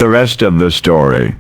the rest of the story.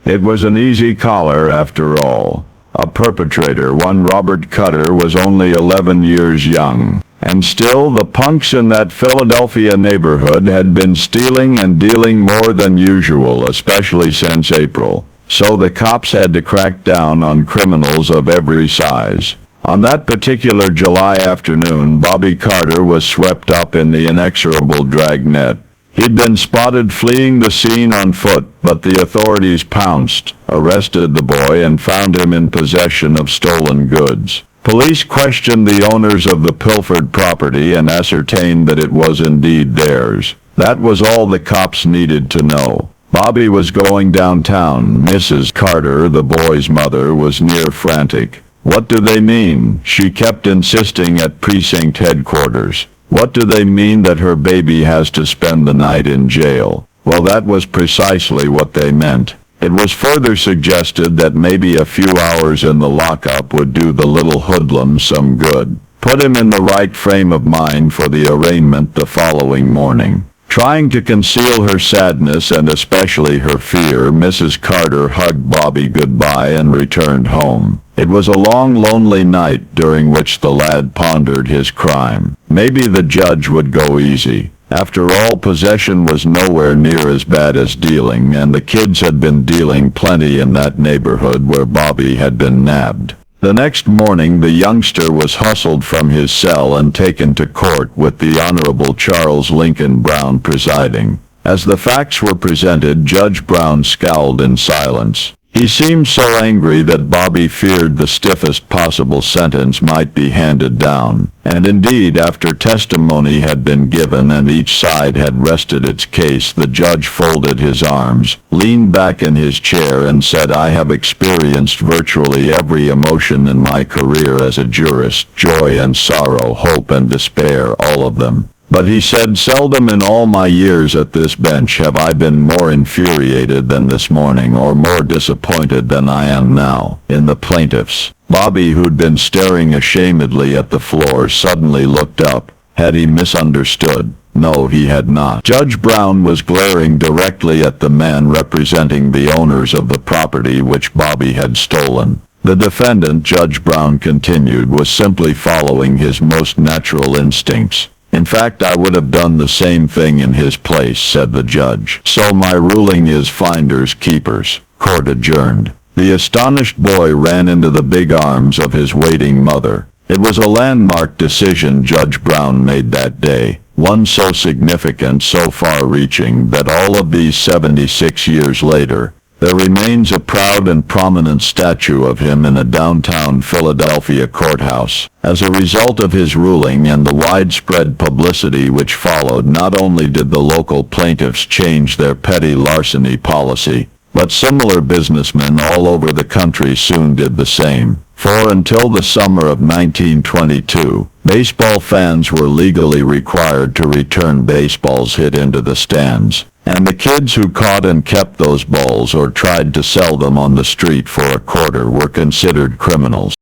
It was an easy collar after all. A perpetrator, one Robert Cutter, was only 11 years young. And still, the punks in that Philadelphia neighborhood had been stealing and dealing more than usual, especially since April. So the cops had to crack down on criminals of every size. On that particular July afternoon, Bobby Carter was swept up in the inexorable dragnet. He'd been spotted fleeing the scene on foot, but the authorities pounced, arrested the boy, and found him in possession of stolen goods. Police questioned the owners of the pilfered property and ascertained that it was indeed theirs. That was all the cops needed to know. Bobby was going downtown. Mrs. Carter, the boy's mother, was near frantic. "What do they mean?" she kept insisting at precinct headquarters. "What do they mean that her baby has to spend the night in jail?" Well, that was precisely what they meant. It was further suggested that maybe a few hours in the lockup would do the little hoodlum some good. Put him in the right frame of mind for the arraignment the following morning. Trying to conceal her sadness and especially her fear, Mrs. Carter hugged Bobby goodbye and returned home. It was a long, lonely night during which the lad pondered his crime. Maybe the judge would go easy. After all, possession was nowhere near as bad as dealing, and the kids had been dealing plenty in that neighborhood where Bobby had been nabbed. The next morning, the youngster was hustled from his cell and taken to court with the Honorable Charles Lincoln Brown presiding. As the facts were presented, Judge Brown scowled in silence. He seemed so angry that Bobby feared the stiffest possible sentence might be handed down. And indeed, after testimony had been given and each side had rested its case, the judge folded his arms, leaned back in his chair, and said, "I have experienced virtually every emotion in my career as a jurist: joy and sorrow, hope and despair, all of them. But," he said, "seldom in all my years at this bench have I been more infuriated than this morning, or more disappointed than I am now in the plaintiffs." Bobby, who'd been staring ashamedly at the floor, suddenly looked up. Had he misunderstood? No, he had not. Judge Brown was glaring directly at the man representing the owners of the property which Bobby had stolen. The defendant, Judge Brown continued, was simply following his most natural instincts. "In fact, I would have done the same thing in his place," said the judge. "So my ruling is finders keepers." Court adjourned. The astonished boy ran into the big arms of his waiting mother. It was a landmark decision Judge Brown made that day, one so significant, so far-reaching, that all of these 76 years later, there remains a proud and prominent statue of him in a downtown Philadelphia courthouse. As a result of his ruling and the widespread publicity which followed, not only did the local plaintiffs change their petty larceny policy, but similar businessmen all over the country soon did the same. For until the summer of 1922, baseball fans were legally required to return baseballs hit into the stands. And the kids who caught and kept those balls or tried to sell them on the street for a quarter were considered criminals.